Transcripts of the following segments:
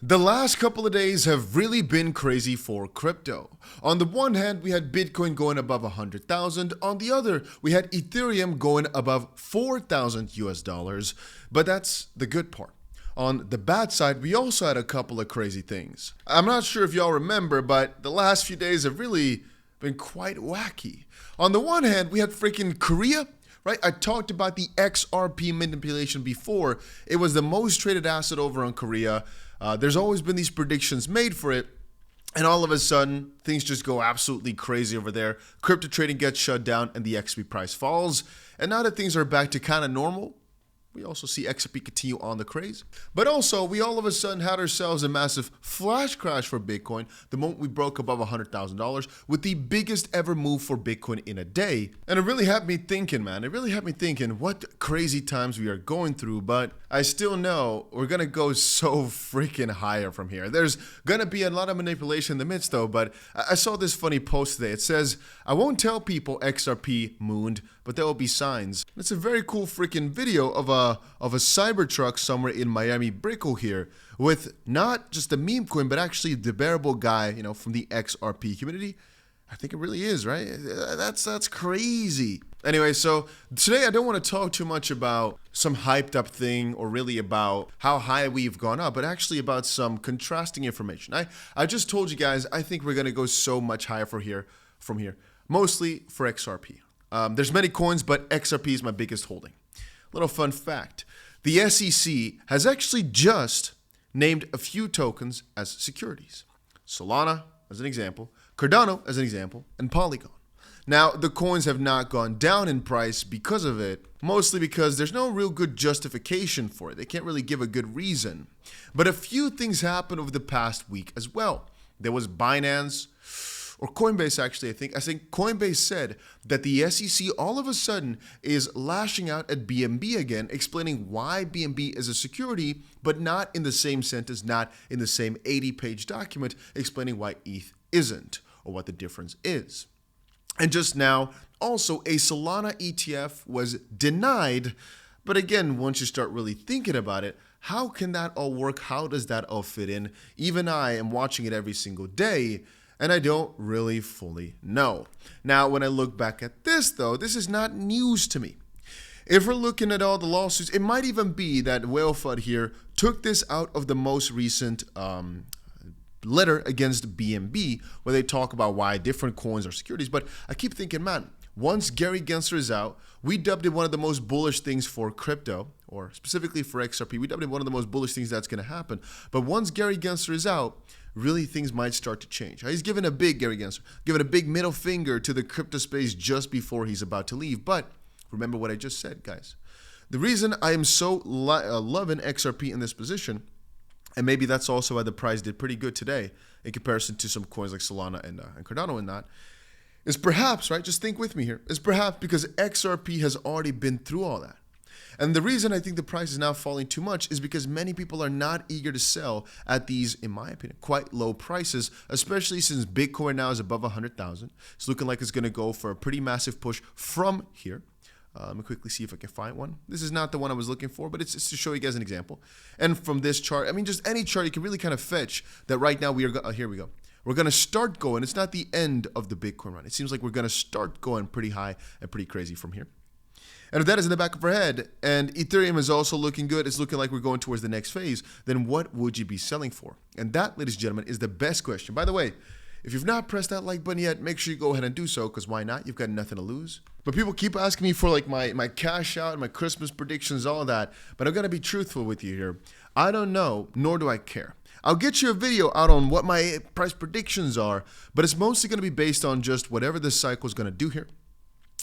The last couple of days have really been crazy for crypto. On the one hand, we had Bitcoin going above 100,000. On the other, we had Ethereum going above 4,000 US dollars. But that's the good part. On the bad side, we also had a couple of crazy things. I'm not sure if y'all remember, but the last few days have really been quite wacky. On the one hand, we had freaking Korea. Right? I talked about the XRP manipulation before. It was the most traded asset over on Korea. There's always been these predictions made for it. And all of a sudden, things just go absolutely crazy over there. Crypto trading gets shut down and the XRP price falls. And now that things are back to kind of normal, we also see XRP continue on the craze. But also, we all of a sudden had ourselves a massive flash crash for Bitcoin the moment we broke above $100,000 with the biggest ever move for Bitcoin in a day. And it really had me thinking, man. It really had me thinking what crazy times we are going through. But I still know we're going to go so freaking higher from here. There's going to be a lot of manipulation in the midst, though. But I saw this funny post today. It says, I won't tell people XRP mooned, but there will be signs. It's a very cool freaking video of a Cybertruck somewhere in Miami Brickell here with not just a meme coin, but actually the bearable guy, you know, from the XRP community. I think it really is, right? That's crazy. Anyway, so today I don't want to talk too much about some hyped up thing or really about how high we've gone up, but actually about some contrasting information. I just told you guys, I think we're going to go so much higher from here, mostly for XRP. There's many coins, but XRP is my biggest holding. Little fun fact. The SEC has actually just named a few tokens as securities. Solana as an example, Cardano as an example, and Polygon. Now, the coins have not gone down in price because of it, mostly because there's no real good justification for it. They can't really give a good reason. But a few things happened over the past week as well. There was Binance, or Coinbase actually, I think Coinbase said that the SEC all of a sudden is lashing out at BNB again, explaining why BNB is a security, but not in the same sentence, not in the same 80-page document, explaining why ETH isn't, or what the difference is. And just now, also a Solana ETF was denied, but again, once you start really thinking about it, how can that all work? How does that all fit in? Even I am watching it every single day, and I don't really fully know. Now, when I look back at this, though, this is not news to me. If we're looking at all the lawsuits, it might even be that 𝗲𝗂𝗋 here took this out of the most recent letter against BNB, where they talk about why different coins are securities. But I keep thinking, man, once Gary Gensler is out, we dubbed it one of the most bullish things for crypto, or specifically for XRP. We dubbed it one of the most bullish things that's going to happen. But once Gary Gensler is out, really things might start to change. He's given a big, Gary Gensler, given a big middle finger to the crypto space just before he's about to leave. But remember what I just said, guys. The reason I am so loving XRP in this position, and maybe that's also why the price did pretty good today in comparison to some coins like Solana and Cardano and that, is perhaps, right, just think with me here, is perhaps because XRP has already been through all that. And the reason I think the price is now falling too much is because many people are not eager to sell at these, in my opinion, quite low prices, especially since Bitcoin now is above 100,000. It's looking like it's going to go for a pretty massive push from here. Let me quickly see if I can find one. This is not the one I was looking for, but it's to show you guys an example. And from this chart, I mean, just any chart, you can really kind of fetch that right now we are, here we go. We're going to start going. It's not the end of the Bitcoin run. It seems like we're going to start going pretty high and pretty crazy from here. And if that is in the back of our head, and Ethereum is also looking good, it's looking like we're going towards the next phase, then what would you be selling for? And that, ladies and gentlemen, is the best question. By the way, if you've not pressed that like button yet, make sure you go ahead and do so, because why not? You've got nothing to lose. But people keep asking me for like my cash out, my Christmas predictions, all that. But I've got to be truthful with you here. I don't know, nor do I care. I'll get you a video out on what my price predictions are, but it's mostly going to be based on just whatever this cycle is going to do here.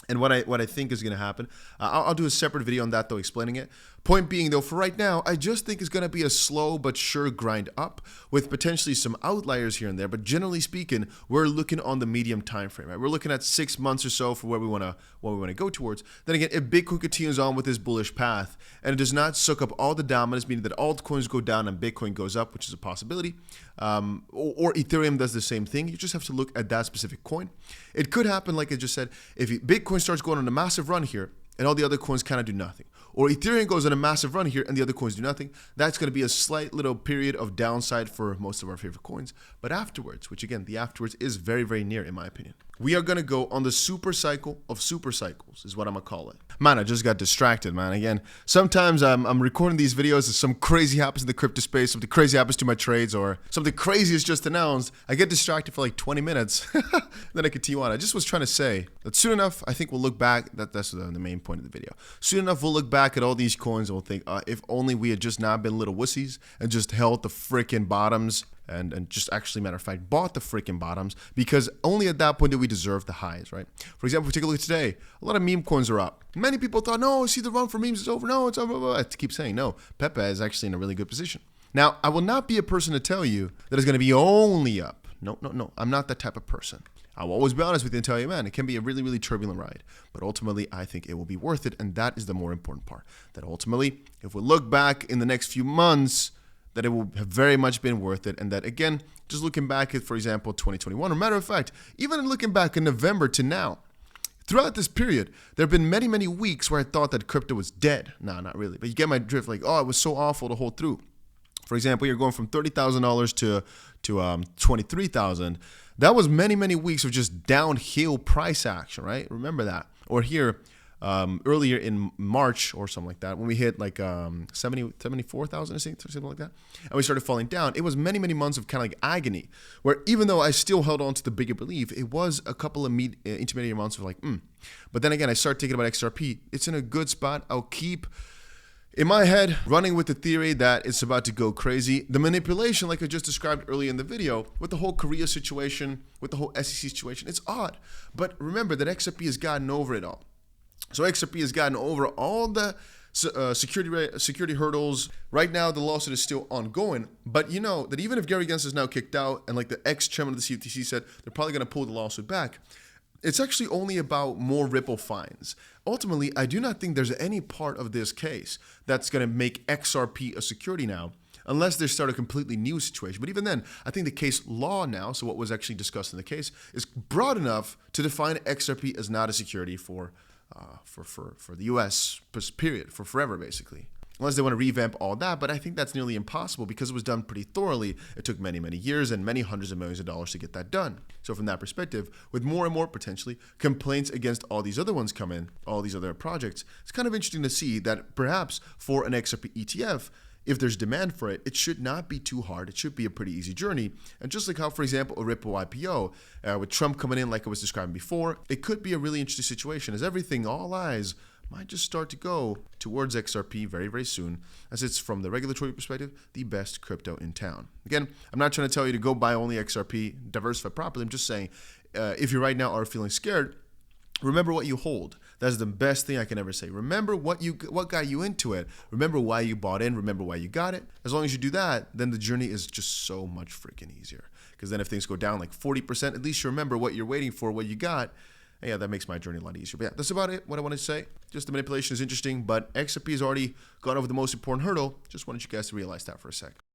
And what I think is going to happen. I'll do a separate video on that, though, explaining it. Point being, though, for right now, I just think it's going to be a slow but sure grind up with potentially some outliers here and there. But generally speaking, we're looking on the medium time frame. Right? We're looking at 6 months or so for where we want to go towards. Then again, if Bitcoin continues on with this bullish path and it does not suck up all the dominance, meaning that altcoins go down and Bitcoin goes up, which is a possibility, or Ethereum does the same thing, you just have to look at that specific coin. It could happen, like I just said, if Bitcoin starts going on a massive run here and all the other coins kind of do nothing. or Ethereum goes on a massive run here and the other coins do nothing, that's going to be a slight little period of downside for most of our favorite coins. But afterwards, which again, the afterwards is very, very near in my opinion, we are going to go on the super cycle of super cycles is what I'm going to call it. Man, I just got distracted, man. Again, sometimes I'm recording these videos and some crazy happens in the crypto space, something crazy happens to my trades, or something crazy is just announced. I get distracted for like 20 minutes, then I continue on. I just was trying to say that soon enough, I think we'll look back, that's the main point of the video. Soon enough, we'll look back at all these coins and we'll think, if only we had just not been little wussies and just held the freaking bottoms and just actually, matter of fact, bought the freaking bottoms, because only at that point did we deserve the highs, right? For example, particularly today, a lot of meme coins are up. Many people thought, no, see, the run for memes is over. No, it's over. I keep saying, no, 𝗵𝗲𝘀𝗀 is actually in a really good position. Now, I will not be a person to tell you that it's going to be only up. No, no, no. I'm not that type of person. I will always be honest with you and tell you, man, it can be a really, really turbulent ride. But ultimately, I think it will be worth it. And that is the more important part. That ultimately, if we look back in the next few months, that it will have very much been worth it. And that, again, just looking back at, for example, 2021, or matter of fact, even looking back in November to now, throughout this period, there have been many, many weeks where I thought that crypto was dead. No, not really. But you get my drift, like, oh, it was so awful to hold through. For example, you're going from $30,000 to $23,000. That was many, many weeks of just downhill price action, right? Remember that. Or here, earlier in March or something like that, when we hit like 74,000, I think, or something like that, and we started falling down, it was many, many months of kind of like agony, where even though I still held on to the bigger belief, it was a couple of intermediate months of like, But then again, I started thinking about XRP. It's in a good spot. I'll keep, in my head, running with the theory that it's about to go crazy. The manipulation, like I just described earlier in the video, with the whole Korea situation, with the whole SEC situation, it's odd. But remember that XRP has gotten over it all. So XRP has gotten over all the security hurdles. Right now, the lawsuit is still ongoing. But you know that even if Gary Gensler is now kicked out, and like the ex-chairman of the CFTC said, they're probably going to pull the lawsuit back, it's actually only about more Ripple fines. Ultimately, I do not think there's any part of this case that's going to make XRP a security now, unless they start a completely new situation. But even then, I think the case law now, so what was actually discussed in the case, is broad enough to define XRP as not a security for the US, period, for forever, basically. Unless they want to revamp all that, but I think that's nearly impossible because it was done pretty thoroughly. It took many, many years and many hundreds of millions of dollars to get that done. So from that perspective, with more and more potentially complaints against all these other ones come in, all these other projects, it's kind of interesting to see that perhaps for an XRP ETF, if there's demand for it, it should not be too hard. It should be a pretty easy journey. And just like how, for example, a Ripple IPO, with Trump coming in like I was describing before, it could be a really interesting situation as everything, all eyes, might just start to go towards XRP very, very soon, as it's, from the regulatory perspective, the best crypto in town. Again, I'm not trying to tell you to go buy only XRP, diversify properly. I'm just saying, if you right now are feeling scared, remember what you hold. That's the best thing I can ever say. Remember what got you into it. Remember why you bought in. Remember why you got it. As long as you do that, then the journey is just so much freaking easier. Because then if things go down like 40%, at least you remember what you're waiting for, what you got. And yeah, that makes my journey a lot easier. But yeah, that's about it. What I wanted to say. Just the manipulation is interesting, but XRP has already gone over the most important hurdle. Just wanted you guys to realize that for a sec.